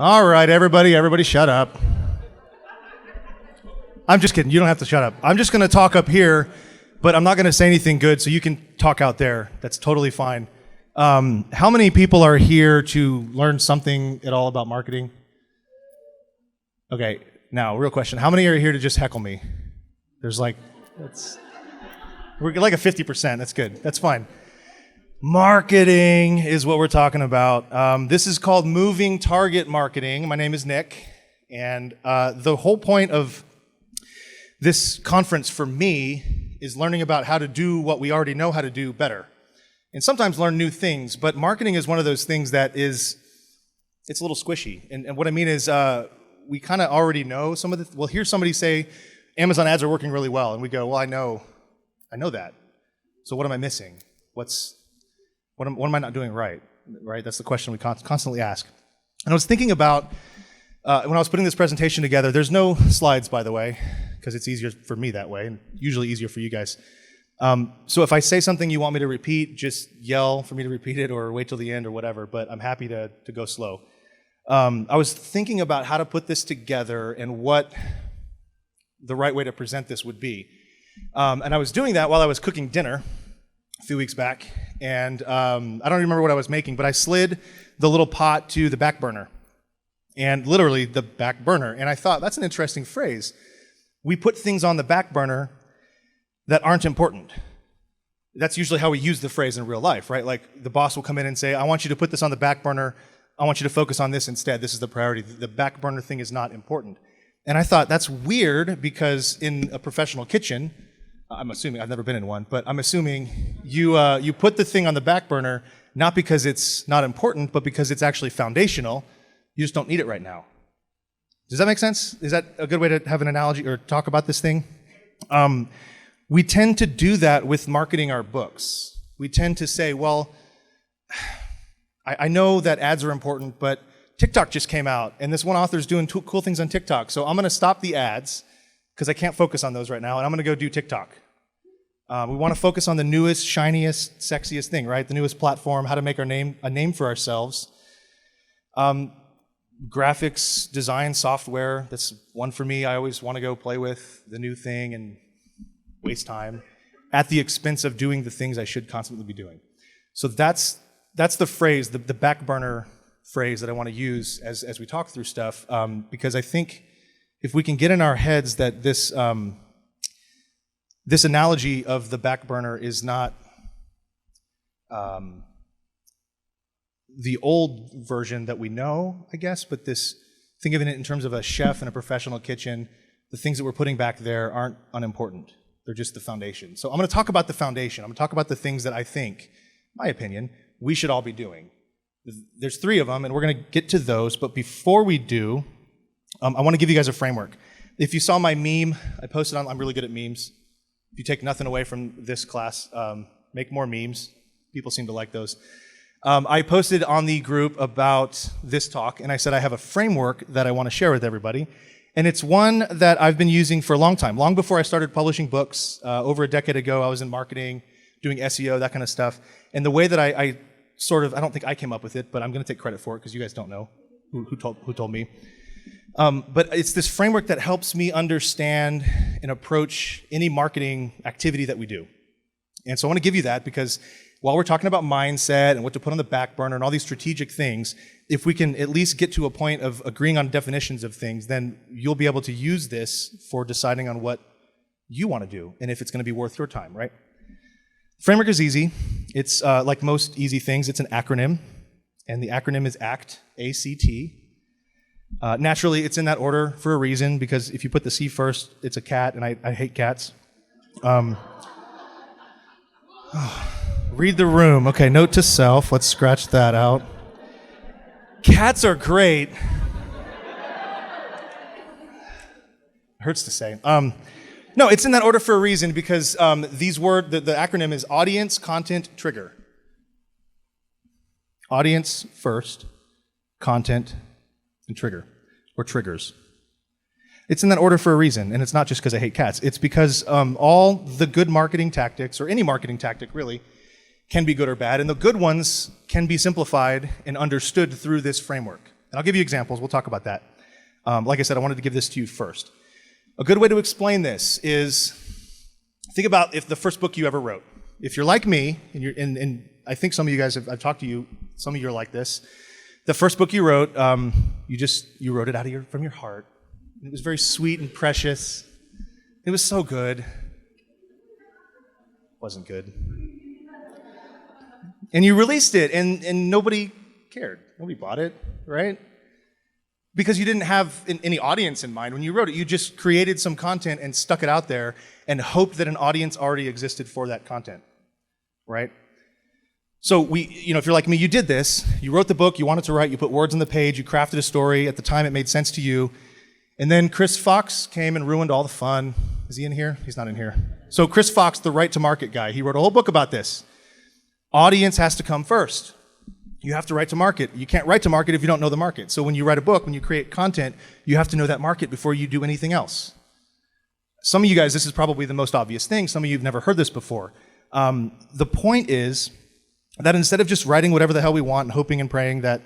All right, everybody shut up. I'm just kidding. You don't have to shut up. I'm just going to talk up here, but I'm not going to say anything good, so you can talk out there. That's totally fine. How many people are here to learn something at all about marketing? Okay, now, real question. How many are here to just heckle me? There's we're like a 50%. That's good. That's fine. Marketing is what we're talking about. This is called moving target marketing. My name is Nick, and the whole point of this conference for me is learning about how to do what we already know how to do better, and sometimes learn new things. But marketing is one of those things that it's a little squishy. And what I mean is we kind of already know some of we'll hear somebody say, Amazon ads are working really well, and we go, well, I know that. So what am I missing? What am I not doing right? Right? That's the question we constantly ask. And I was thinking about, when I was putting this presentation together, there's no slides, by the way, because it's easier for me that way, and usually easier for you guys. So if I say something you want me to repeat, just yell for me to repeat it or wait till the end or whatever, but I'm happy to go slow. I was thinking about how to put this together and what the right way to present this would be. And I was doing that while I was cooking dinner a few weeks back, and I don't remember what I was making, but I slid the little pot to the back burner, and literally the back burner, and I thought, that's an interesting phrase. We put things on the back burner that aren't important. That's usually how we use the phrase in real life, right? Like the boss will come in and say, I want you to put this on the back burner, I want you to focus on this instead, this is the priority. The back burner thing is not important. And I thought, that's weird, because in a professional kitchen, I'm assuming, I've never been in one, but I'm assuming you put the thing on the back burner not because it's not important, but because it's actually foundational. You just don't need it right now. Does that make sense? Is that a good way to have an analogy or talk about this thing? We tend to do that with marketing our books. We tend to say, well, I know that ads are important, but TikTok just came out, and this one author's doing cool things on TikTok, so I'm going to stop the ads, because I can't focus on those right now, and I'm going to go do TikTok. We want to focus on the newest, shiniest, sexiest thing, right? The newest platform, how to make a name for ourselves. Graphics, design, software, that's one for me. I always want to go play with the new thing and waste time at the expense of doing the things I should constantly be doing. So that's the phrase, the back burner phrase that I want to use as we talk through stuff, because I think if we can get in our heads that this analogy of the back burner is not the old version that we know, I guess, but think of it in terms of a chef in a professional kitchen, the things that we're putting back there aren't unimportant. They're just the foundation. So I'm going to talk about the foundation. I'm going to talk about the things that I think, my opinion, we should all be doing. There's 3 of them, and we're going to get to those, but before we do, I want to give you guys a framework. If you saw my meme, I posted on, I'm really good at memes. If you take nothing away from this class, make more memes. People seem to like those. I posted on the group about this talk, and I said I have a framework that I want to share with everybody. And it's one that I've been using for a long time. Long before I started publishing books, over a decade ago, I was in marketing, doing SEO, that kind of stuff. And the way that I don't think I came up with it, but I'm going to take credit for it because you guys don't know who told me. But it's this framework that helps me understand and approach any marketing activity that we do. And so I want to give you that because while we're talking about mindset and what to put on the back burner and all these strategic things, if we can at least get to a point of agreeing on definitions of things, then you'll be able to use this for deciding on what you want to do and if it's going to be worth your time, right? Framework is easy. It's like most easy things, it's an acronym, and the acronym is ACT, A-C-T. Naturally, it's in that order for a reason, because if you put the C first, it's a cat, and I hate cats. Read the room. Okay, note to self. Let's scratch that out. Cats are great. Hurts to say. No, it's in that order for a reason, because the acronym is audience, content, trigger. Audience first, content, and trigger, or triggers. It's in that order for a reason, and it's not just because I hate cats. It's because all the good marketing tactics, or any marketing tactic really, can be good or bad, and the good ones can be simplified and understood through this framework. And I'll give you examples. We'll talk about that. Like I said, I wanted to give this to you first. A good way to explain this is, think about if the first book you ever wrote. If you're like me, and I think some of you guys I've talked to you, some of you are like this. The first book you wrote, you wrote it from your heart. It was very sweet and precious. It was so good. Wasn't good. And you released it, and nobody cared. Nobody bought it, right? Because you didn't have any audience in mind when you wrote it. You just created some content and stuck it out there and hoped that an audience already existed for that content, right? So if you're like me, you did this. You wrote the book, you wanted to write, you put words on the page, you crafted a story. At the time, it made sense to you. And then Chris Fox came and ruined all the fun. Is he in here? He's not in here. So Chris Fox, the right to market guy, he wrote a whole book about this. Audience has to come first. You have to write to market. You can't write to market if you don't know the market. So when you write a book, when you create content, you have to know that market before you do anything else. Some of you guys, this is probably the most obvious thing. Some of you have never heard this before. The point is that instead of just writing whatever the hell we want and hoping and praying that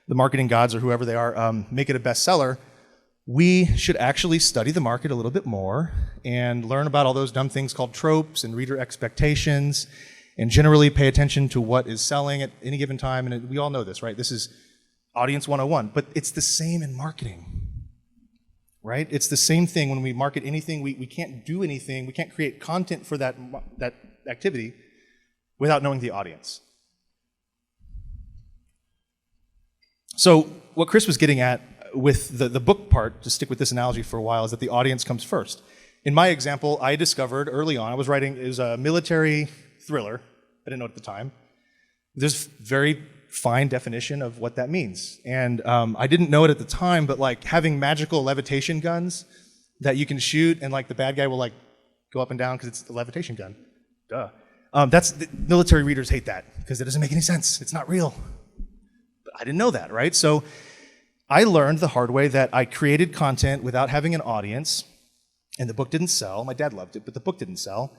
the marketing gods or whoever they are make it a bestseller, we should actually study the market a little bit more and learn about all those dumb things called tropes and reader expectations, and generally pay attention to what is selling at any given time. And we all know this, right? This is Audience 101, but it's the same in marketing, right? It's the same thing when we market anything. We can't do anything. We can't create content for that activity without knowing the audience. So what Chris was getting at with the book part, to stick with this analogy for a while, is that the audience comes first. In my example, I discovered early on, it was a military thriller. I didn't know it at the time. There's very fine definition of what that means. And I didn't know it at the time, but like having magical levitation guns that you can shoot and like the bad guy will like go up and down because it's the levitation gun. Duh. Military readers hate that because it doesn't make any sense. It's not real. But I didn't know that, right? So I learned the hard way that I created content without having an audience, and the book didn't sell. My dad loved it, but the book didn't sell.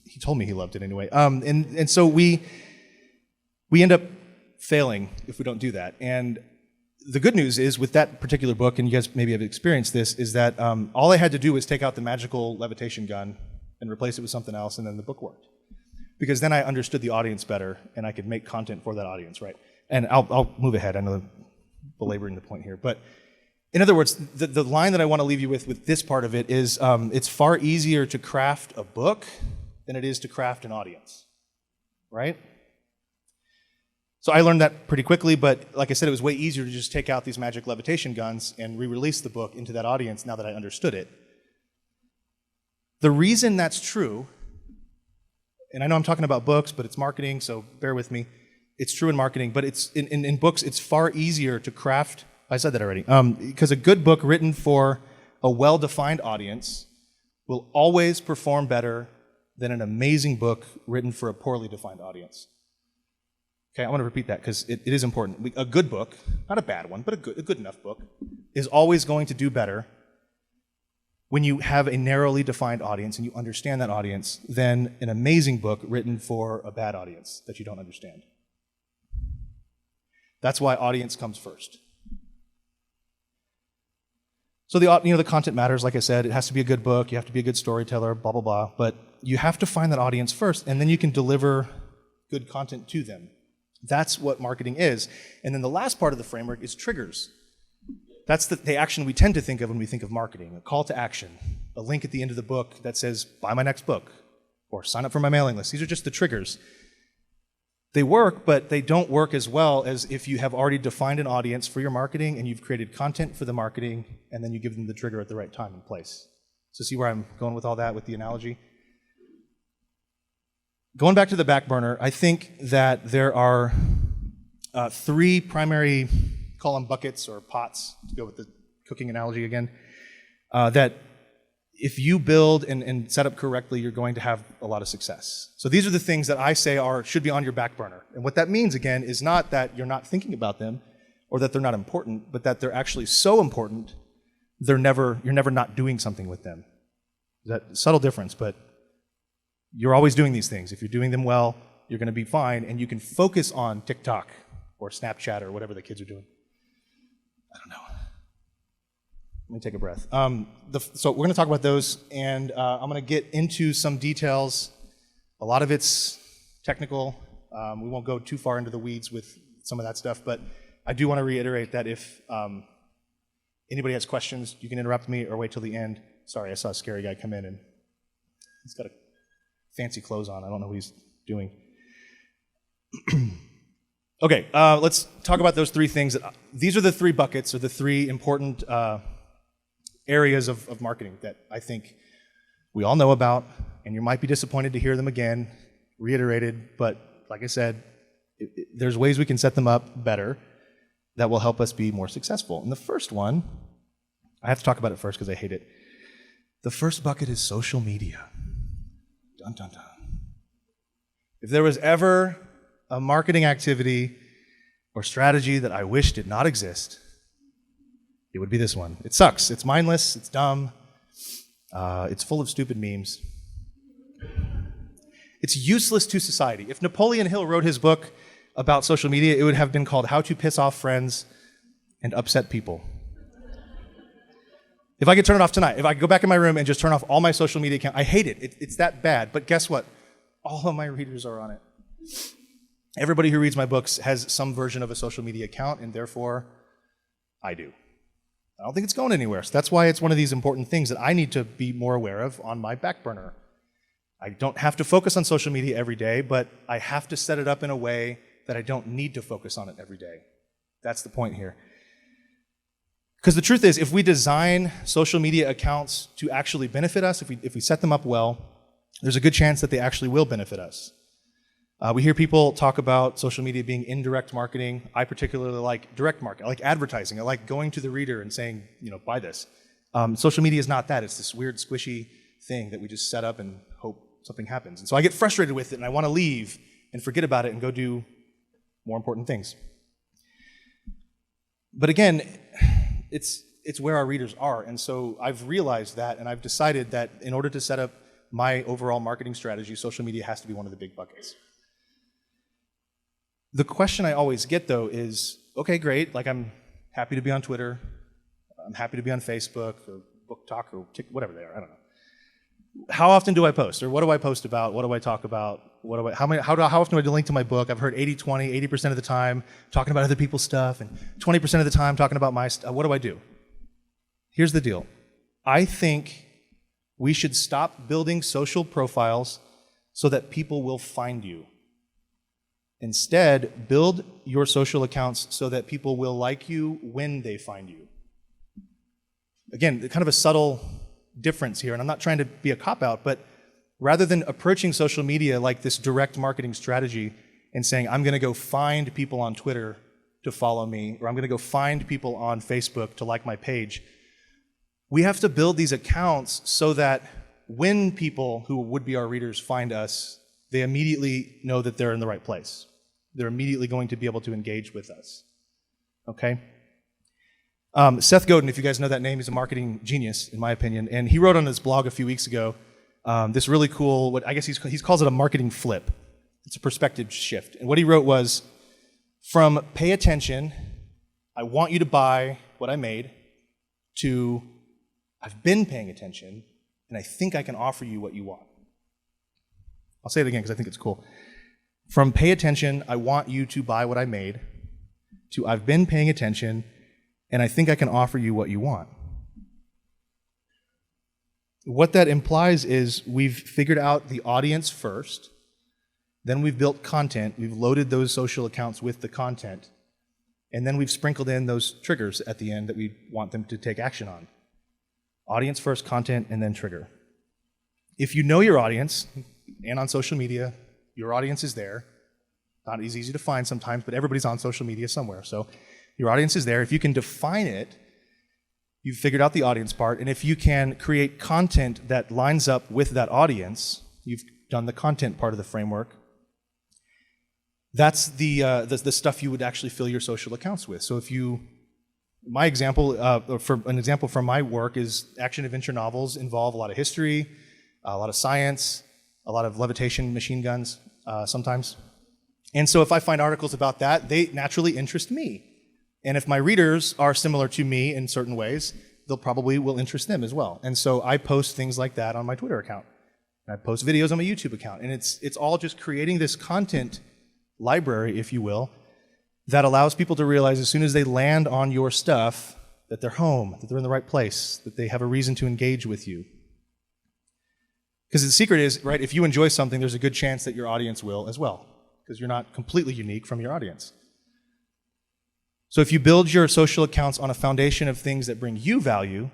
He told me he loved it anyway. And so we end up failing if we don't do that. And the good news is with that particular book, and you guys maybe have experienced this, is that all I had to do was take out the magical levitation gun and replace it with something else, and then the book worked. Because then I understood the audience better, and I could make content for that audience, right? And I'll move ahead. I know I'm belaboring the point here. But in other words, the line that I want to leave you with this part of it is it's far easier to craft a book than it is to craft an audience, right? So I learned that pretty quickly, but like I said, it was way easier to just take out these magic levitation guns and re-release the book into that audience now that I understood it. The reason that's true, and I know I'm talking about books, but it's marketing, so bear with me. It's true in marketing, but it's in books, it's far easier to craft. I said that already. Because a good book written for a well-defined audience will always perform better than an amazing book written for a poorly defined audience. Okay, I want to repeat that because it is important. A good book, not a bad one, but a good enough book, is always going to do better when you have a narrowly defined audience and you understand that audience than an amazing book written for a bad audience that you don't understand. That's why audience comes first. So the content matters, like I said. It has to be a good book. You have to be a good storyteller, blah, blah, blah. But you have to find that audience first, and then you can deliver good content to them. That's what marketing is. And then the last part of the framework is triggers. That's the action we tend to think of when we think of marketing, a call to action, a link at the end of the book that says, buy my next book, or sign up for my mailing list. These are just the triggers. They work, but they don't work as well as if you have already defined an audience for your marketing and you've created content for the marketing, and then you give them the trigger at the right time and place. So see where I'm going with all that, with the analogy? Going back to the back burner, I think that there are three primary, call them buckets or pots, to go with the cooking analogy again, that if you build and set up correctly, you're going to have a lot of success. So these are the things that I say should be on your back burner. And what that means, again, is not that you're not thinking about them or that they're not important, but that they're actually so important, you're never not doing something with them. That subtle difference, but you're always doing these things. If you're doing them well, you're going to be fine, and you can focus on TikTok or Snapchat or whatever the kids are doing. I don't know. Let me take a breath. So we're going to talk about those, and I'm going to get into some details. A lot of it's technical. We won't go too far into the weeds with some of that stuff, but I do want to reiterate that if anybody has questions, you can interrupt me or wait till the end. Sorry, I saw a scary guy come in, and he's got a fancy clothes on. I don't know what he's doing. Okay, let's talk about those three things. These are the three buckets, or the three important areas of marketing that I think we all know about, and you might be disappointed to hear them again, reiterated, but like I said, there's ways we can set them up better that will help us be more successful. And the first one, I have to talk about it first because I hate it. The first bucket is social media. Dun, dun, dun. If there was ever a marketing activity or strategy that I wish did not exist, it would be this one. It sucks. It's mindless. It's dumb. It's full of stupid memes. It's useless to society. If Napoleon Hill wrote his book about social media, it would have been called How to Piss Off Friends and Upset People. If I could turn it off tonight, if I could go back in my room and just turn off all my social media accounts, I hate it. It's that bad. But guess what? All of my readers are on it. Everybody who reads my books has some version of a social media account, and therefore, I do. I don't think it's going anywhere. So that's why it's one of these important things that I need to be more aware of on my back burner. I don't have to focus on social media every day, but I have to set it up in a way that I don't need to focus on it every day. That's the point here. Because the truth is, if we design social media accounts to actually benefit us, if we set them up well, there's a good chance that they actually will benefit us. We hear people talk about social media being indirect marketing. I particularly like direct marketing. I like advertising. I like going to the reader and saying, buy this. Social media is not that. It's this weird, squishy thing that we just set up and hope something happens. And so I get frustrated with it, and I want to leave and forget about it and go do more important things. But again, it's where our readers are. And so I've realized that, and I've decided that in order to set up my overall marketing strategy, social media has to be one of the big buckets. The question I always get, though, is, okay, great, like I'm happy to be on Twitter, I'm happy to be on Facebook, or Book Talk, or whatever they are, I don't know. How often do I post, or what do I post about, what do I talk about, how often do I link to my book? I've heard 80-20, 80% of the time talking about other people's stuff, and 20% of the time talking about my stuff. What do I do? Here's the deal. I think we should stop building social profiles so that people will find you. Instead, build your social accounts so that people will like you when they find you. Again, kind of a subtle difference here, and I'm not trying to be a cop-out, but rather than approaching social media like this direct marketing strategy and saying, I'm going to go find people on Twitter to follow me, or I'm going to go find people on Facebook to like my page, we have to build these accounts so that when people who would be our readers find us, they immediately know that they're in the right place. They're immediately going to be able to engage with us. Okay? Seth Godin, if you guys know that name, he's a marketing genius, in my opinion, and he wrote on his blog a few weeks ago this really cool, what I guess he calls it a marketing flip. It's a perspective shift. And what he wrote was, from pay attention, I want you to buy what I made, to I've been paying attention, and I think I can offer you what you want. I'll say it again because I think it's cool. From pay attention, I want you to buy what I made, to I've been paying attention, and I think I can offer you what you want. What that implies is we've figured out the audience first, then we've built content, we've loaded those social accounts with the content, and then we've sprinkled in those triggers at the end that we want them to take action on. Audience first, content, and then trigger. If you know your audience, and on social media, your audience is there. Not as easy to find sometimes, but everybody's on social media somewhere. So your audience is there. If you can define it, you've figured out the audience part. And if you can create content that lines up with that audience, you've done the content part of the framework. That's the stuff you would actually fill your social accounts with. So if you, my example, for an example from my work is action-adventure novels involve a lot of history, a lot of science, a lot of levitation machine guns sometimes. And so if I find articles about that, they naturally interest me. And if my readers are similar to me in certain ways, they'll probably will interest them as well. And so I post things like that on my Twitter account. And I post videos on my YouTube account. And it's all just creating this content library, if you will, that allows people to realize as soon as they land on your stuff that they're home, that they're in the right place, that they have a reason to engage with you. Because the secret is, right, if you enjoy something, there's a good chance that your audience will as well, because you're not completely unique from your audience. So if you build your social accounts on a foundation of things that bring you value,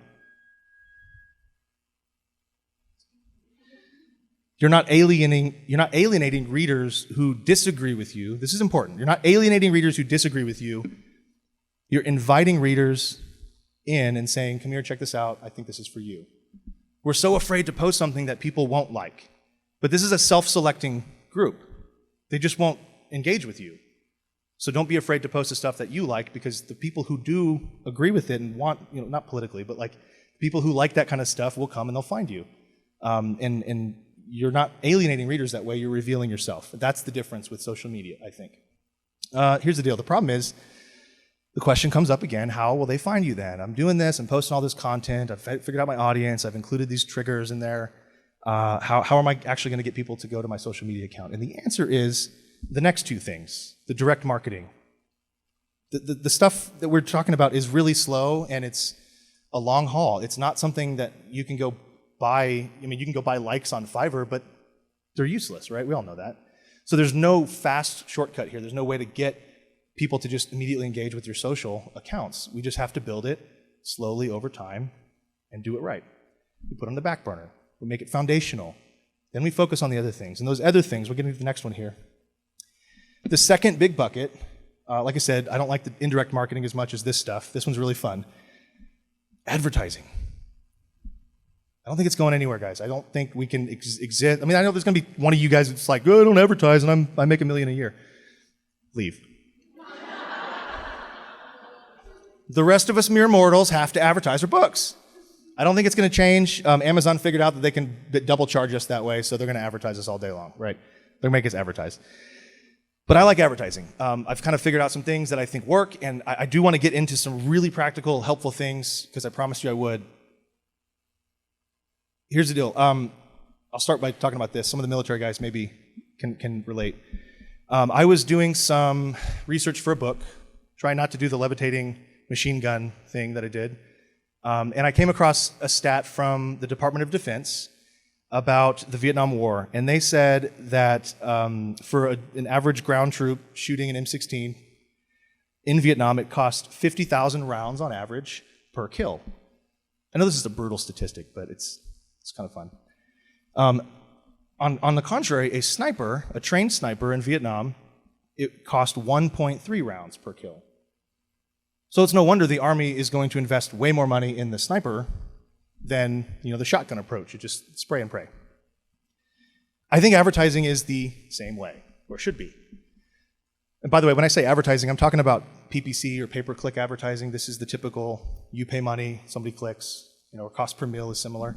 you're not alienating readers who disagree with you. This is important. You're not alienating readers who disagree with you. You're inviting readers in and saying, come here, check this out. I think this is for you. We're so afraid to post something that people won't like. But this is a self-selecting group. They just won't engage with you. So don't be afraid to post the stuff that you like, because the people who do agree with it and want, not politically, but like people who like that kind of stuff will come and they'll find you. And you're not alienating readers that way, you're revealing yourself. That's the difference with social media, I think. Here's the deal. The problem is, the question comes up again, how will they find you then? I'm doing this, I'm posting all this content, I've figured out my audience, I've included these triggers in there. How am I actually going to get people to go to my social media account? And the answer is the next two things, the direct marketing. The stuff that we're talking about is really slow, and it's a long haul. It's not something that you can go buy. You can go buy likes on Fiverr, but they're useless, right? We all know that. So there's no fast shortcut here. There's no way to get people to just immediately engage with your social accounts. We just have to build it slowly over time and do it right. We put it on the back burner. We make it foundational. Then we focus on the other things. And those other things, we're getting to the next one here. The second big bucket, like I said, I don't like the indirect marketing as much as this stuff. This one's really fun. Advertising. I don't think it's going anywhere, guys. I don't think we can exist. I mean, I know there's going to be one of you guys that's like, oh, I don't advertise and I make $1 million a year. Leave. The rest of us mere mortals have to advertise our books. I don't think it's going to change. Amazon figured out that they can double charge us that way, so they're going to advertise us all day long, right? They're going to make us advertise. But I like advertising. I've kind of figured out some things that I think work, and I do want to get into some really practical, helpful things, because I promised you I would. Here's the deal. I'll start by talking about this. Some of the military guys maybe can relate. I was doing some research for a book, trying not to do the levitating machine gun thing that I did. And I came across a stat from the Department of Defense about the Vietnam War. And they said that for an average ground troop shooting an M16 in Vietnam, it cost 50,000 rounds on average per kill. I know this is a brutal statistic, but it's kind of fun. On the contrary, a trained sniper in Vietnam, it cost 1.3 rounds per kill. So it's no wonder the Army is going to invest way more money in the sniper than the shotgun approach. You just spray and pray. I think advertising is the same way, or should be. And by the way, when I say advertising, I'm talking about PPC or pay-per-click advertising. This is the typical, you pay money, somebody clicks, or cost per mil is similar.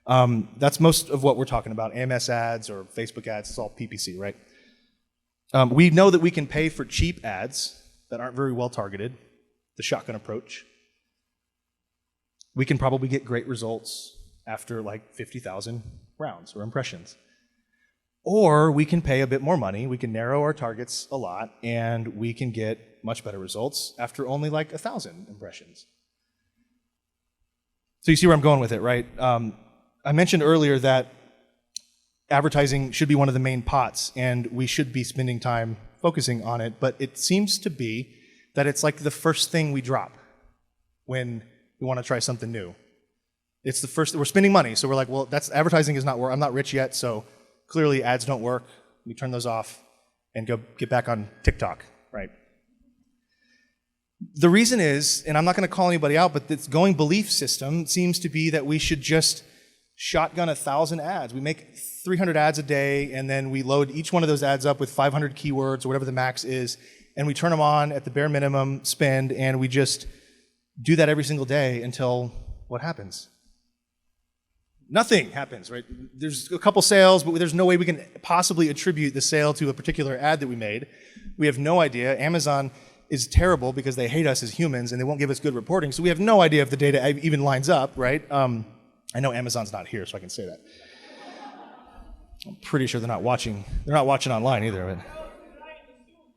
That's most of what we're talking about. Ams Ads or Facebook ads, it's all PPC, right? We know that we can pay for cheap ads that aren't very well targeted, the shotgun approach. We can probably get great results after like 50,000 rounds or impressions. Or we can pay a bit more money, we can narrow our targets a lot, and we can get much better results after only like 1,000 impressions. So you see where I'm going with it, right? I mentioned earlier that advertising should be one of the main pots, and we should be spending time focusing on it, but it seems to be that it's like the first thing we drop when we want to try something new. It's the first, we're spending money, so we're like, well, advertising is not work. I'm not rich yet, so clearly ads don't work. We turn those off and go get back on TikTok, right? The reason is, and I'm not going to call anybody out, but this going belief system seems to be that we should just shotgun 1,000 ads. We make 300 ads a day, and then we load each one of those ads up with 500 keywords or whatever the max is, and we turn them on at the bare minimum spend, and we just do that every single day until what happens? Nothing happens, right? There's a couple sales, but there's no way we can possibly attribute the sale to a particular ad that we made. We have no idea. Amazon is terrible because they hate us as humans and they won't give us good reporting, so we have no idea if the data even lines up, right? I know Amazon's not here, so I can say that. I'm pretty sure they're not watching online either. But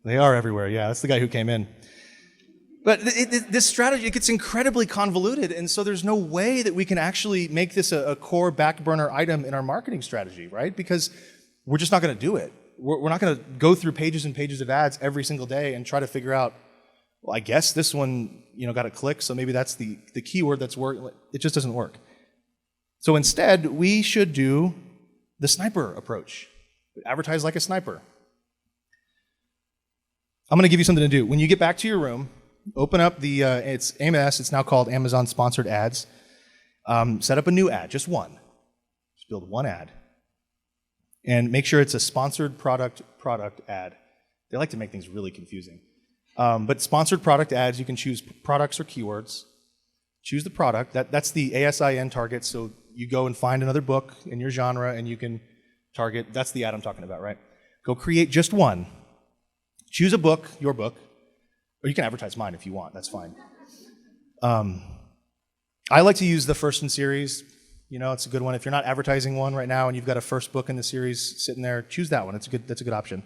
they are everywhere, yeah. That's the guy who came in. But this strategy, it gets incredibly convoluted, and so there's no way that we can actually make this a core back burner item in our marketing strategy, right? Because we're just not going to do it. We're not going to go through pages and pages of ads every single day and try to figure out, well, I guess this one, got a click, so maybe that's the keyword that's working. It just doesn't work. So instead, we should do the sniper approach. Advertise like a sniper. I'm going to give you something to do. When you get back to your room, open up the, it's AMS, it's now called Amazon Sponsored Ads. Set up a new ad, just one. Just build one ad. And make sure it's a sponsored product ad. They like to make things really confusing. But sponsored product ads, you can choose products or keywords. Choose the product. That's the ASIN target, so you go and find another book in your genre and you can target. That's the ad I'm talking about, right? Go create just one. Choose a book, your book, or you can advertise mine if you want, that's fine. I like to use the first in series. It's a good one. If you're not advertising one right now and you've got a first book in the series sitting there, choose that one. That's a good option.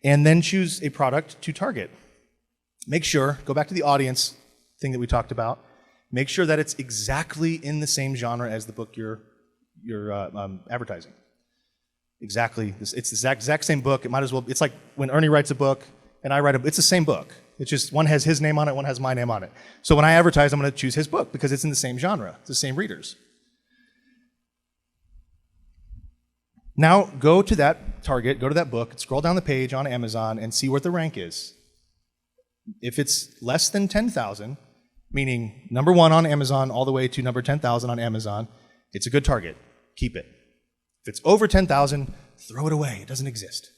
And then choose a product to target. Make sure, go back to the audience thing that we talked about. Make sure that it's exactly in the same genre as the book you're advertising. Exactly. It's the exact same book. It might as well. It's like when Ernie writes a book and I write a book. It's the same book. It's just one has his name on it, one has my name on it. So when I advertise, I'm going to choose his book because it's in the same genre. It's the same readers. Now go to that target, go to that book, scroll down the page on Amazon and see what the rank is. If it's less than 10,000, meaning number 1 on Amazon all the way to number 10,000 on Amazon, it's a good target. Keep it. If it's over 10,000, throw it away. It doesn't exist.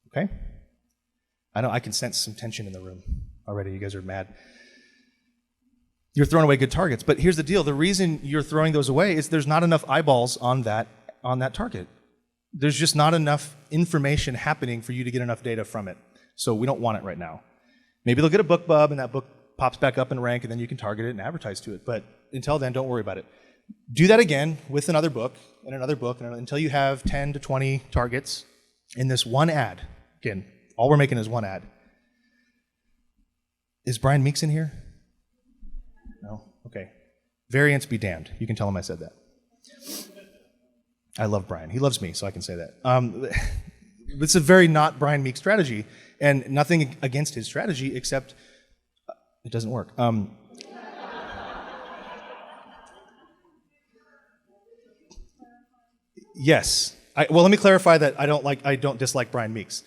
Okay? I know I can sense some tension in the room already. You guys are mad. You're throwing away good targets. But here's the deal. The reason you're throwing those away is there's not enough eyeballs on that target. There's just not enough information happening for you to get enough data from it. So we don't want it right now. Maybe they'll get a book bub and that book pops back up in rank and then you can target it and advertise to it. But until then, don't worry about it. Do that again with another book and another book until you have 10 to 20 targets in this one ad. Again, all we're making is one ad. Is Brian Meeks in here? No? Okay. Variance be damned. You can tell him I said that. I love Brian. He loves me, so I can say that. It's a very not Brian Meeks strategy, and nothing against his strategy except it doesn't work. Yes. Well, let me clarify that I don't dislike Brian Meeks.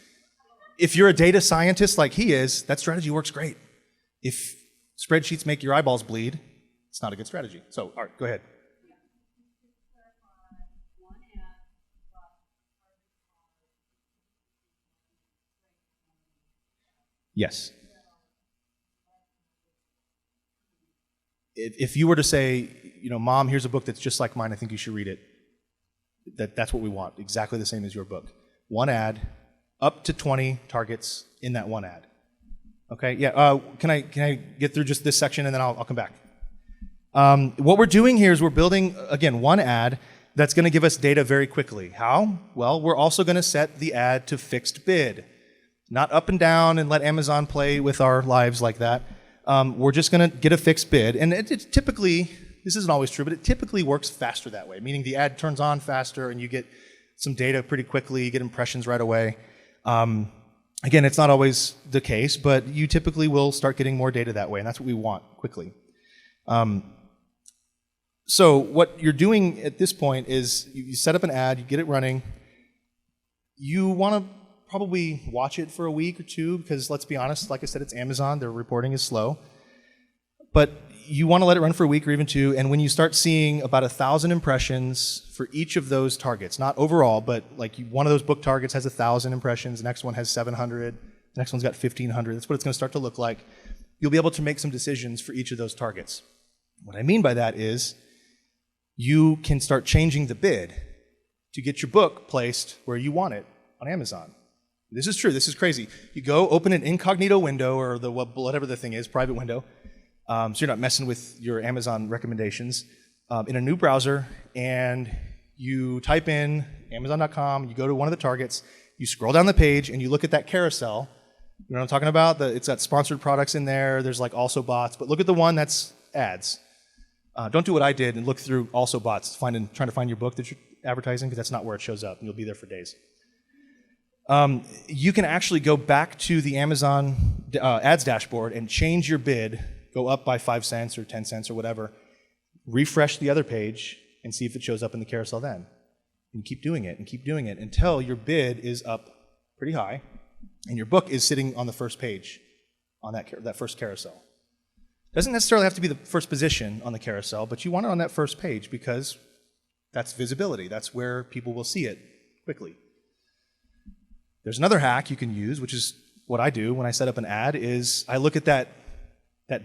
If you're a data scientist like he is, that strategy works great. If spreadsheets make your eyeballs bleed, it's not a good strategy. So, all right, go ahead. Yes. If you were to say, Mom, here's a book that's just like mine, I think you should read it. That's what we want, exactly the same as your book. One ad, up to 20 targets in that one ad. Okay, yeah, can I get through just this section and then I'll come back. What we're doing here is we're building, again, one ad that's going to give us data very quickly. How? Well, we're also going to set the ad to fixed bid. Not up and down and let Amazon play with our lives like that. We're just going to get a fixed bid. And it typically, this isn't always true, but it typically works faster that way, meaning the ad turns on faster and you get some data pretty quickly, you get impressions right away. Again, it's not always the case, but you typically will start getting more data that way, and that's what we want quickly. So what you're doing at this point is you set up an ad, you get it running. You want to probably watch it for a week or two because, let's be honest, like I said, it's Amazon. Their reporting is slow. But you want to let it run for a week or even two, and when you start seeing about 1,000 impressions for each of those targets, not overall, but like one of those book targets has 1,000 impressions, the next one has 700, the next one's got 1,500. That's what it's going to start to look like. You'll be able to make some decisions for each of those targets. What I mean by that is you can start changing the bid to get your book placed where you want it on Amazon. This is true. This is crazy. You go open an incognito window or whatever the thing is, private window, so you're not messing with your Amazon recommendations, in a new browser, and you type in Amazon.com, you go to one of the targets, you scroll down the page, and you look at that carousel. You know what I'm talking about? It's got sponsored products in there. There's like also bots, but look at the one that's ads. Don't do what I did and look through also bots, trying to find your book that you're advertising, because that's not where it shows up, and you'll be there for days. You can actually go back to the Amazon ads dashboard and change your bid, go up by 5 cents or 10 cents or whatever, refresh the other page, and see if it shows up in the carousel then. And keep doing it until your bid is up pretty high and your book is sitting on the first page on that first carousel. Doesn't necessarily have to be the first position on the carousel, but you want it on that first page because that's visibility. That's where people will see it quickly. There's another hack you can use, which is what I do when I set up an ad, is I look at that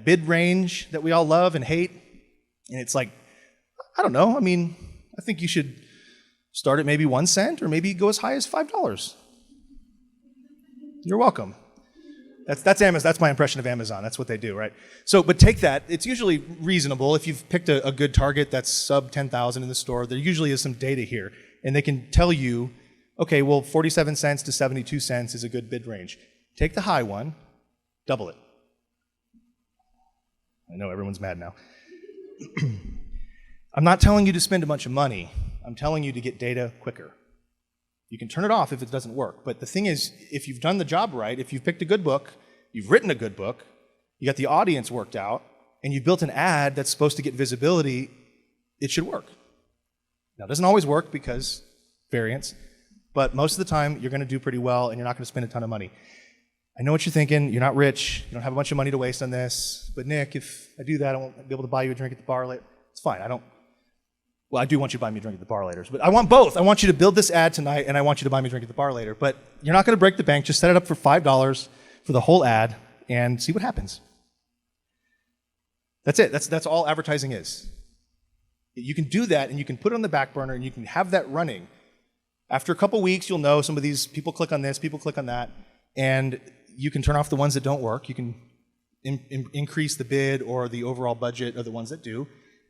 bid range that we all love and hate, and it's like, I don't know, I think you should start at maybe 1 cent or maybe go as high as $5. You're welcome. That's Amazon. That's my impression of Amazon. That's what they do, right? So, but take that. It's usually reasonable. If you've picked a good target that's sub 10,000 in the store, there usually is some data here, and they can tell you, okay, well, 47 cents to 72 cents is a good bid range. Take the high one, double it. I know everyone's mad now. I'm not telling you to spend a bunch of money. I'm telling you to get data quicker. You can turn it off if it doesn't work. But the thing is, if you've done the job right, if you've picked a good book, you've written a good book, you got the audience worked out, and you've built an ad that's supposed to get visibility, it should work. Now, it doesn't always work because variance, but most of the time, you're going to do pretty well, and you're not going to spend a ton of money. I know what you're thinking. You're not rich. You don't have a bunch of money to waste on this. But Nick, if I do that, I won't be able to buy you a drink at the bar later. It's fine. Well, I do want you to buy me a drink at the bar later. But I want both. I want you to build this ad tonight, and I want you to buy me a drink at the bar later. But you're not going to break the bank. Just set it up for $5 for the whole ad and see what happens. That's it. That's all advertising is. You can do that, and you can put it on the back burner, and you can have that running. After a couple weeks, you'll know some of these people click on this, people click on that, and you can turn off the ones that don't work. You can increase the bid or the overall budget of the ones that do,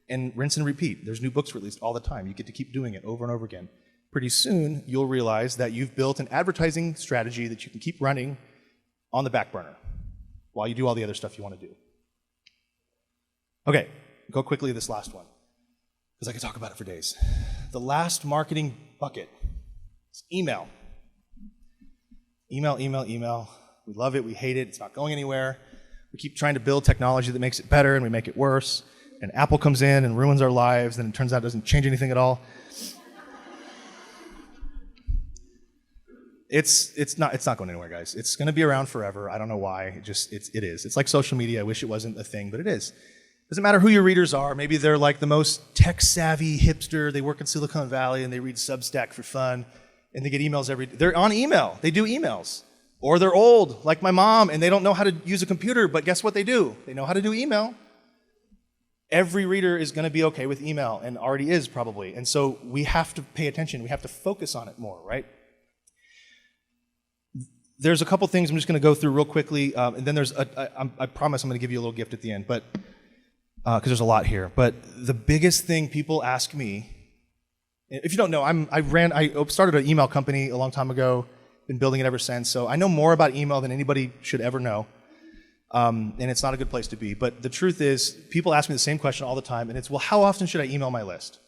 and rinse and repeat. There's new books released all the time. You get to keep doing it over and over again. Pretty soon, you'll realize that you've built an advertising strategy that you can keep running on the back burner while you do all the other stuff you want to do. Okay, go quickly to this last one, because I could talk about it for days. The last marketing bucket is email. Email. We love it, we hate it, it's not going anywhere. We keep trying to build technology that makes it better, and we make it worse. And Apple comes in and ruins our lives, and it turns out it doesn't change anything at all. It's not going anywhere, guys. It's going to be around forever. I don't know why. It is. It's like social media. I wish it wasn't a thing, but it is. Doesn't matter who your readers are. Maybe they're like the most tech-savvy hipster. They work in Silicon Valley, and they read Substack for fun, and they get emails every day. They're on email. They do emails. Or they're old, like my mom, and they don't know how to use a computer, but guess what they do? They know how to do email. Every reader is going to be okay with email, and already is probably. And so we have to pay attention. We have to focus on it more, right? There's a couple things I'm just going to go through real quickly, and then I promise I'm going to give you a little gift at the end, but because there's a lot here. But the biggest thing people ask me, if you don't know, I started an email company a long time ago, been building it ever since, so I know more about email than anybody should ever know. And it's not a good place to be. But the truth is, people ask me the same question all the time, and it's, well, how often should I email my list?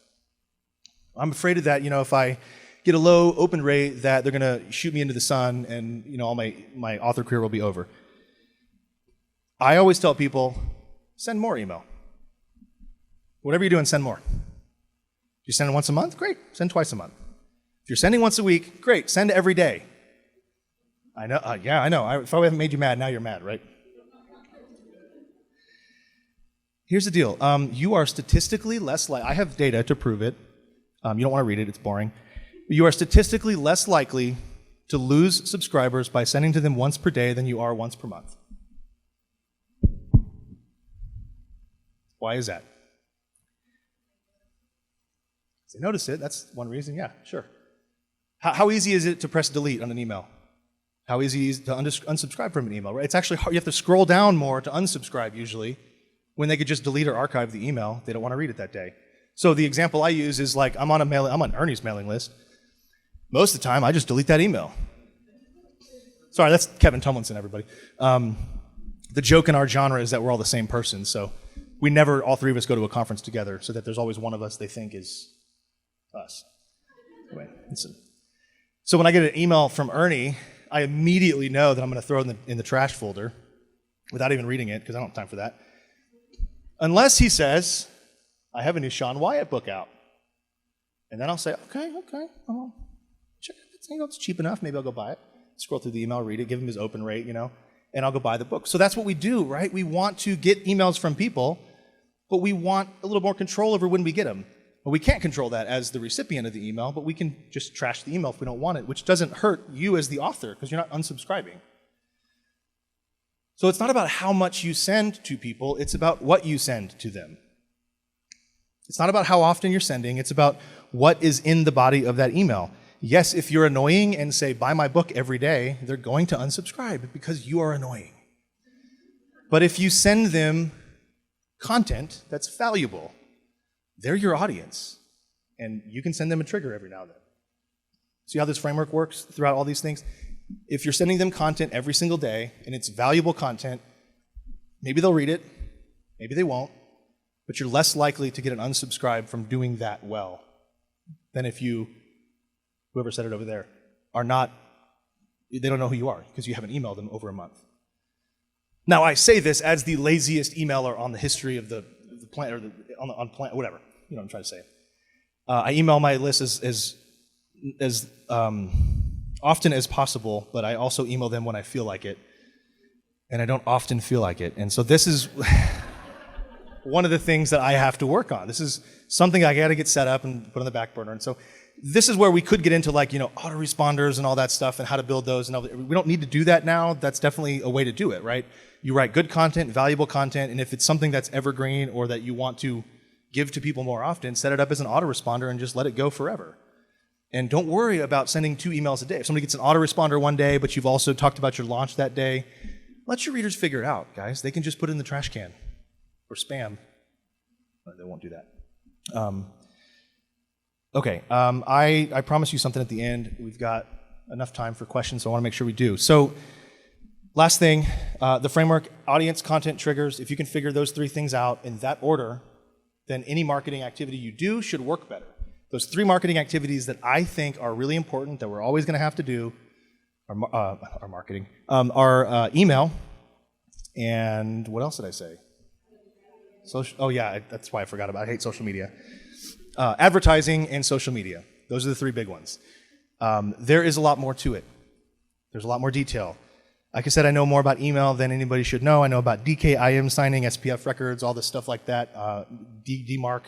I'm afraid of that, if I get a low open rate, that they're going to shoot me into the sun, and all my author career will be over. I always tell people, send more email. Whatever you're doing, send more. If you send once a month, great. Send twice a month. If you're sending once a week, great. Send every day. I know. I know. If I haven't made you mad, now you're mad, right? Here's the deal. You are statistically less likely, I have data to prove it. You don't want to read it, it's boring. You are statistically less likely to lose subscribers by sending to them once per day than you are once per month. Why is that? They notice it. That's one reason. Yeah, sure. How easy is it to press delete on an email? How easy is it to unsubscribe from an email, right? It's actually hard. You have to scroll down more to unsubscribe usually, when they could just delete or archive the email. They don't want to read it that day. So the example I use is like, I'm on Ernie's mailing list. Most of the time, I just delete that email. Sorry, that's Kevin Tomlinson, everybody. The joke in our genre is that we're all the same person, so we never, all three of us, go to a conference together, so that there's always one of us they think is us. Anyway, so when I get an email from Ernie, I immediately know that I'm going to throw it in the trash folder without even reading it, because I don't have time for that. Unless he says, I have a new Sean Wyatt book out. And then I'll say, okay, I'll check it. It's cheap enough. Maybe I'll go buy it. Scroll through the email, read it, give him his open rate, and I'll go buy the book. So that's what we do, right? We want to get emails from people, but we want a little more control over when we get them. Well, we can't control that as the recipient of the email, but we can just trash the email if we don't want it, which doesn't hurt you as the author because you're not unsubscribing. So it's not about how much you send to people, it's about what you send to them. It's not about how often you're sending, it's about what is in the body of that email. Yes, if you're annoying and say, buy my book every day, they're going to unsubscribe because you are annoying. But if you send them content that's valuable, they're your audience, and you can send them a trigger every now and then. See how this framework works throughout all these things? If you're sending them content every single day, and it's valuable content, maybe they'll read it, maybe they won't, but you're less likely to get an unsubscribe from doing that well than if you, whoever said it over there, they don't know who you are because you haven't emailed them over a month. Now, I say this as the laziest emailer on the history of the planet, or on planet, whatever. You know what I'm trying to say. I email my list as often as possible, but I also email them when I feel like it, and I don't often feel like it. And so this is one of the things that I have to work on. This is something I got to get set up and put on the back burner. And so this is where we could get into autoresponders and all that stuff and how to build those. And we don't need to do that now. That's definitely a way to do it, right? You write good content, valuable content, and if it's something that's evergreen or that you want to give to people more often, set it up as an autoresponder and just let it go forever. And don't worry about sending 2 emails a day. If somebody gets an autoresponder one day, but you've also talked about your launch that day, let your readers figure it out, guys. They can just put it in the trash can or spam. They won't do that. Okay, I promised you something at the end. We've got enough time for questions, so I want to make sure we do. So, last thing, the framework, audience, content, triggers. If you can figure those 3 things out in that order, then any marketing activity you do should work better. Those 3 marketing activities that I think are really important, that we're always going to have to do, are marketing, are email, and what else did I say? Oh yeah, that's why I forgot about it. I hate social media. Advertising and social media. Those are the 3 big ones. There is a lot more to it. There's a lot more detail. Like I said, I know more about email than anybody should know. I know about DKIM signing, SPF records, all this stuff like that, DMARC.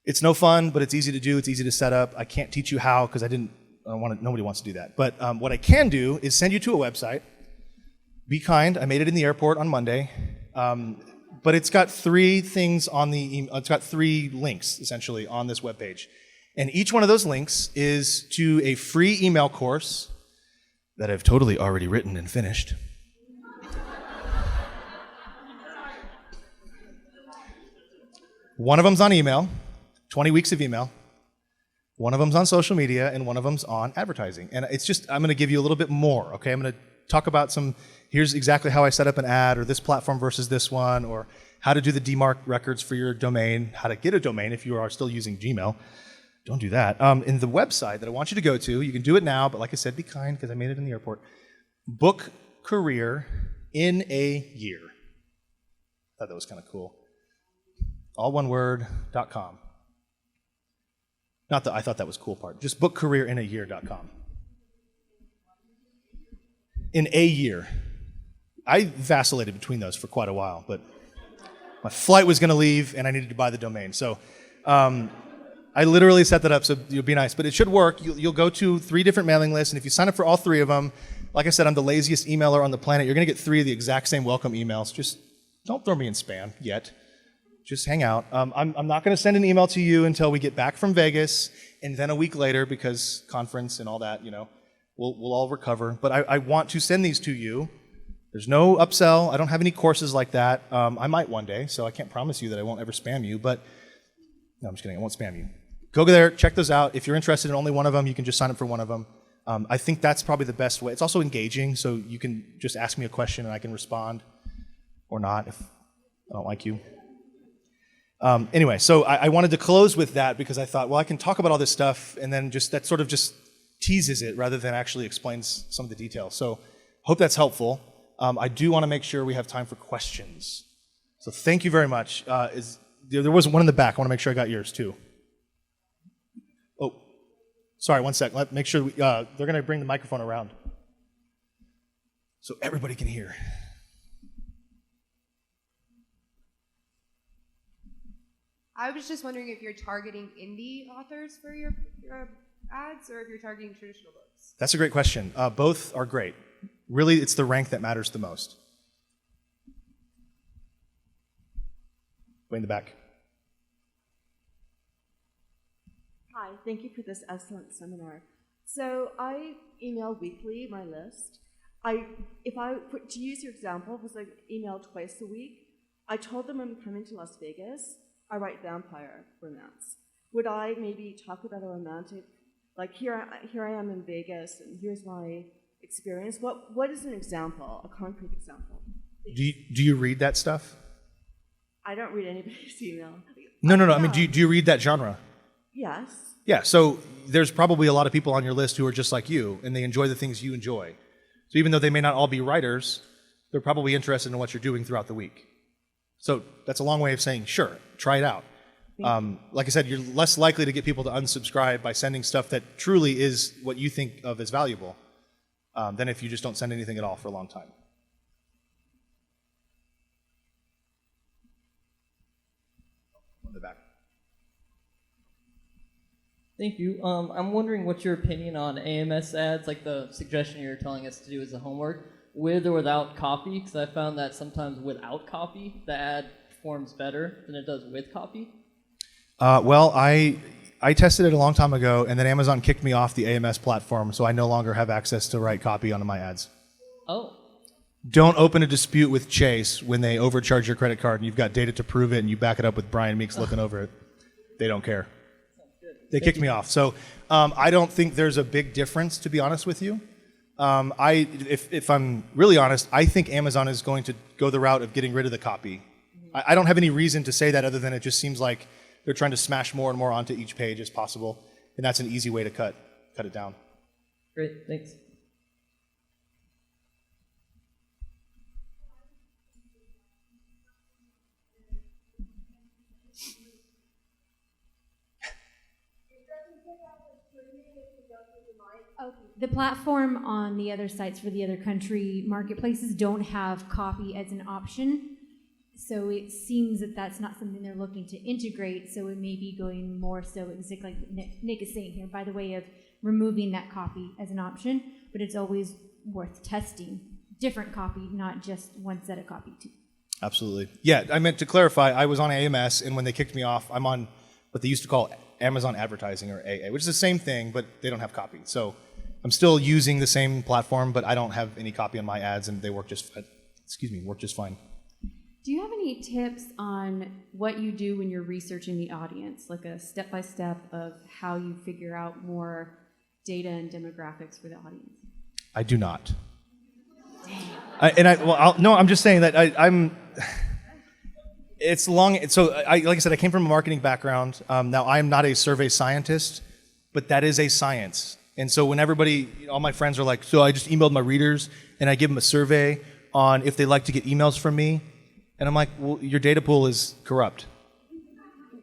It's no fun, but it's easy to do. It's easy to set up. I can't teach you how because nobody wants to do that. But what I can do is send you to a website. Be kind. I made it in the airport on Monday. But it's got 3 things on it's got 3 links, essentially, on this webpage. And each one of those links is to a free email course that I've totally already written and finished. One of them's on email, 20 weeks of email. One of them's on social media, and one of them's on advertising. And it's just, I'm going to give you a little bit more, okay? I'm going to talk about here's exactly how I set up an ad, or this platform versus this one, or how to do the DMARC records for your domain, how to get a domain if you are still using Gmail. Don't do that. In the website that I want you to go to, you can do it now, but like I said, be kind because I made it in the airport. Book career in a year. I thought that was kind of cool. All one word.com. Not that I thought that was cool part. Just bookcareerinayear.com. In a year. I vacillated between those for quite a while, but my flight was going to leave and I needed to buy the domain. So I literally set that up so you'll be nice, but it should work. You'll go to 3 different mailing lists, and if you sign up for all 3 of them, like I said, I'm the laziest emailer on the planet. You're going to get 3 of the exact same welcome emails. Just don't throw me in spam yet. Just hang out. I'm not going to send an email to you until we get back from Vegas, and then a week later, because conference and all that, we'll all recover. But I want to send these to you. There's no upsell. I don't have any courses like that. I might one day, so I can't promise you that I won't ever spam you. But no, I'm just kidding. I won't spam you. Go there, check those out. If you're interested in only one of them, you can just sign up for one of them. I think that's probably the best way. It's also engaging, so you can just ask me a question and I can respond, or not if I don't like you. Anyway, so I wanted to close with that because I thought, well, I can talk about all this stuff and then that sort of just teases it rather than actually explains some of the details. So hope that's helpful. I do want to make sure we have time for questions. So thank you very much. There was one in the back. I want to make sure I got yours too. Oh, sorry, one sec. Make sure they're going to bring the microphone around so everybody can hear. I was just wondering if you're targeting indie authors for your ads or if you're targeting traditional books. That's a great question. Both are great. Really, it's the rank that matters the most. Way in the back. Hi, thank you for this excellent seminar. So I email weekly my list. To use your example, if it was like email twice a week, I told them I'm coming to Las Vegas. I write vampire romance. Would I maybe talk about a romantic, like here I am in Vegas and here's my experience? What is an example, a concrete example? Do you read that stuff? I don't read anybody's email. No. I mean, do you read that genre? Yes. Yeah, so there's probably a lot of people on your list who are just like you, and they enjoy the things you enjoy. So even though they may not all be writers, they're probably interested in what you're doing throughout the week. So that's a long way of saying, sure, try it out. Like I said, you're less likely to get people to unsubscribe by sending stuff that truly is what you think of as valuable than if you just don't send anything at all for a long time. On the back. Thank you. I'm wondering what's your opinion on Ams ads, like the suggestion you're telling us to do as a homework, with or without copy, because I found that sometimes without copy, the ad performs better than it does with copy. Well, I tested it a long time ago, and then Amazon kicked me off the AMS platform, so I no longer have access to write copy onto my ads. Oh. Don't open a dispute with Chase when they overcharge your credit card and you've got data to prove it and you back it up with Brian Meeks looking over it. They don't care. They kicked me off. So I don't think there's a big difference, to be honest with you. If I'm really honest, I think Amazon is going to go the route of getting rid of the copy. I don't have any reason to say that other than it just seems like they're trying to smash more and more onto each page as possible, and that's an easy way to cut it down. Great, thanks. Okay. The platform on the other sites for the other country marketplaces don't have copy as an option, so it seems that that's not something they're looking to integrate, so it may be going more so exactly like Nick is saying here, by the way of removing that copy as an option, but it's always worth testing different copy, not just one set of copy too. Absolutely. Yeah, I meant to clarify, I was on AMS, and when they kicked me off, I'm on what they used to call Amazon Advertising, or AA, which is the same thing, but they don't have copy. So I'm still using the same platform, but I don't have any copy on my ads, and they work just fine. Do you have any tips on what you do when you're researching the audience, like a step-by-step of how you figure out more data and demographics for the audience? I do not. I'm just saying that I'm. It's long. So, like I said, I came from a marketing background. Now, I am not a survey scientist, but that is a science. And so, when all my friends are like, so I just emailed my readers and I give them a survey on if they like to get emails from me, and I'm like, well, your data pool is corrupt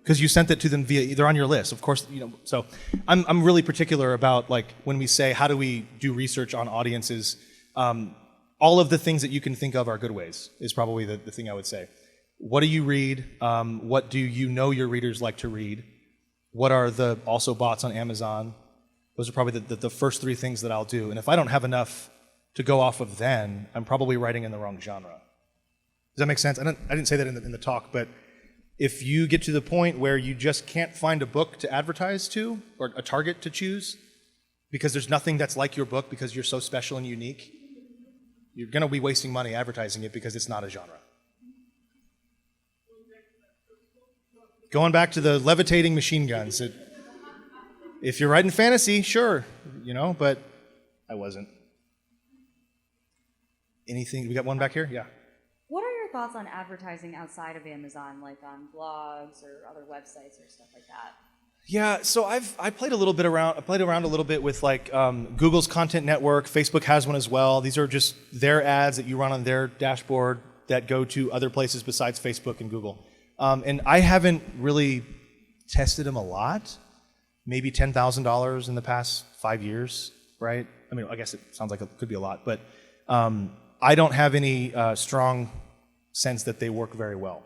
because you sent it to them they're on your list, of course. So, I'm really particular about like when we say how do we do research on audiences. All of the things that you can think of are good ways is probably the thing I would say. What do you read? What do you know your readers like to read? What are the also bots on Amazon? Those are probably the first three things that I'll do. And if I don't have enough to go off of then, I'm probably writing in the wrong genre. Does that make sense? I didn't say that in the talk, but If you get to the point where you just can't find a book to advertise to or a target to choose because there's nothing that's like your book because you're so special and unique, you're going to be wasting money advertising it because it's not a genre. Going back to the levitating machine guns, if you're writing fantasy, sure, but I wasn't. Anything? We got one back here? Yeah. What are your thoughts on advertising outside of Amazon, like on blogs or other websites or stuff like that? Yeah, so I played a little bit around. I played around a little bit with like Google's content network. Facebook has one as well. These are just their ads that you run on their dashboard that go to other places besides Facebook and Google. And I haven't really tested them a lot. Maybe $10,000 in the past 5 years, right? I mean, I guess it sounds like it could be a lot, but I don't have any strong sense that they work very well.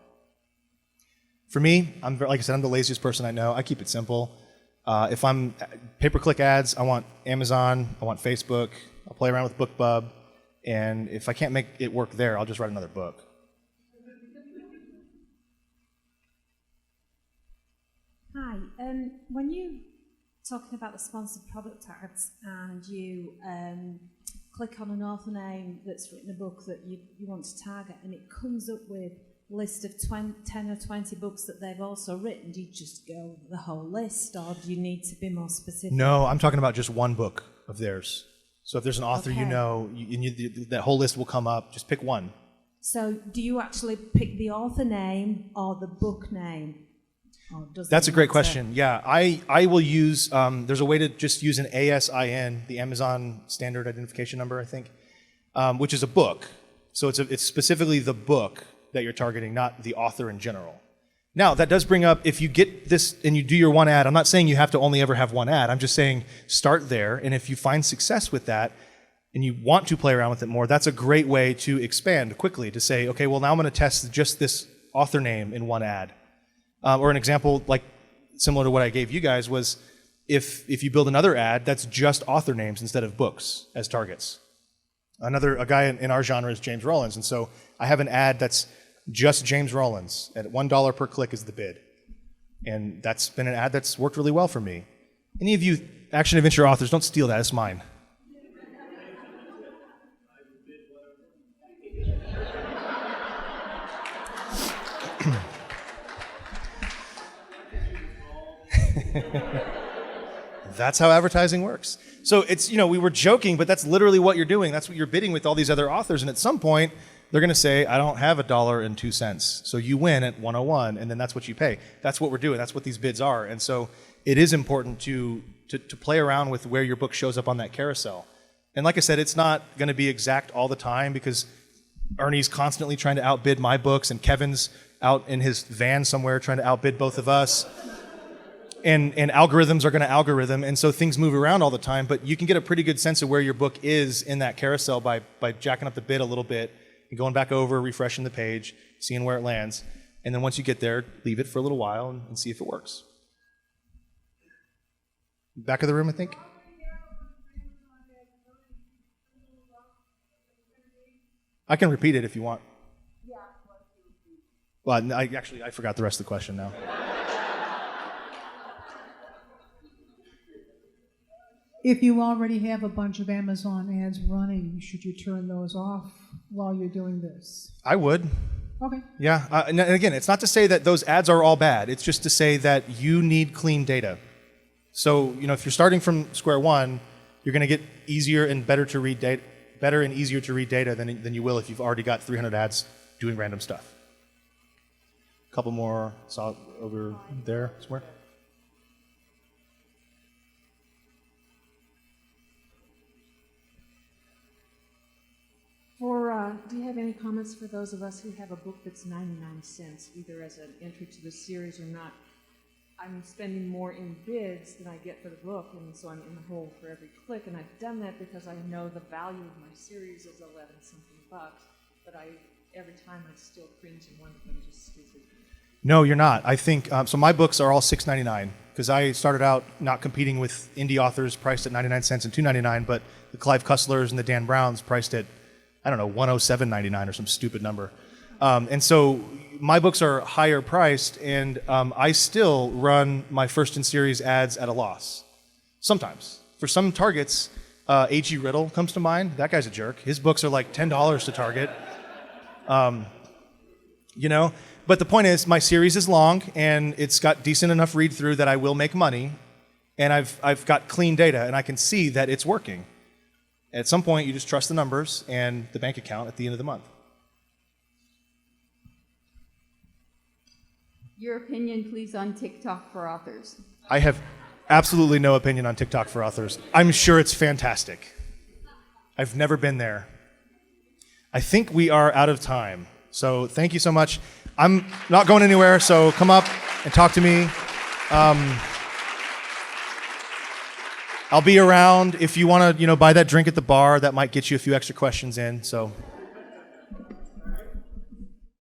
For me, like I said, I'm the laziest person I know. I keep it simple. If I'm pay-per-click ads, I want Amazon, I want Facebook, I'll play around with BookBub, and if I can't make it work there, I'll just write another book. Hi, when you talking about the sponsored product ads and you click on an author name that's written a book that you want to target and it comes up with a list of 10 or 20 books that they've also written, do you just go the whole list or do you need to be more specific? No, I'm talking about just one book of theirs. So if there's an author Okay. that whole list will come up. Just pick one. So do you actually pick the author name or the book name? Or does That's it a great matter? question. Yeah, I will use, there's a way to just use an ASIN, the Amazon Standard Identification Number, I think, which is a book. So it's specifically the book that you're targeting, not the author in general. Now, that does bring up, if you get this and you do your one ad, I'm not saying you have to only ever have one ad. I'm just saying start there, and if you find success with that and you want to play around with it more, that's a great way to expand quickly, to say, okay, well, now I'm going to test just this author name in one ad. Or an example like similar to what I gave you guys was if you build another ad that's just author names instead of books as targets. A guy in our genre is James Rollins, and so I have an ad that's just James Rollins at $1 per click is the bid. And that's been an ad that's worked really well for me. Any of you action-adventure authors, don't steal that, it's mine. That's how advertising works. So it's, we were joking, but that's literally what you're doing. That's what you're bidding with all these other authors. And at some point, they're going to say, I don't have $1.02. So you win at 101, and then that's what you pay. That's what we're doing. That's what these bids are. And so it is important to play around with where your book shows up on that carousel. And like I said, it's not going to be exact all the time because Ernie's constantly trying to outbid my books, and Kevin's out in his van somewhere trying to outbid both of us. And algorithms are going to algorithm, and so things move around all the time, but you can get a pretty good sense of where your book is in that carousel by jacking up the bid a little bit and going back over, refreshing the page, seeing where it lands, and then once you get there, leave it for a little while and see if it works. Back of the room, I think. I can repeat it if you want. Well, I forgot the rest of the question now. If you already have a bunch of Amazon ads running, should you turn those off while you're doing this? I would. Okay. Yeah, and again, it's not to say that those ads are all bad. It's just to say that you need clean data. So, if you're starting from square one, you're going to get easier and better and easier to read data than you will if you've already got 300 ads doing random stuff. A couple more, saw over there somewhere. Do you have any comments for those of us who have a book that's 99 cents, either as an entry to the series or not? I'm spending more in bids than I get for the book, and so I'm in the hole for every click, and I've done that because I know the value of my series is 11-something bucks, but every time I still cringe and wonder if I'm just stupid. No, you're not. I think, so my books are all $6.99 because I started out not competing with indie authors priced at 99 cents and $2.99, but the Clive Cusslers and the Dan Browns priced at, I don't know, $107.99 or some stupid number. And so my books are higher priced, and I still run my first in series ads at a loss. Sometimes. For some targets, A.G. Riddle comes to mind. That guy's a jerk. His books are like $10 to target. You know? But the point is, my series is long, and it's got decent enough read through that I will make money, and I've got clean data, and I can see that it's working. At some point, you just trust the numbers and the bank account at the end of the month. Your opinion, please, on TikTok for authors. I have absolutely no opinion on TikTok for authors. I'm sure it's fantastic. I've never been there. I think we are out of time. So thank you so much. I'm not going anywhere, so come up and talk to me. I'll be around if you want to, buy that drink at the bar. That might get you a few extra questions in. So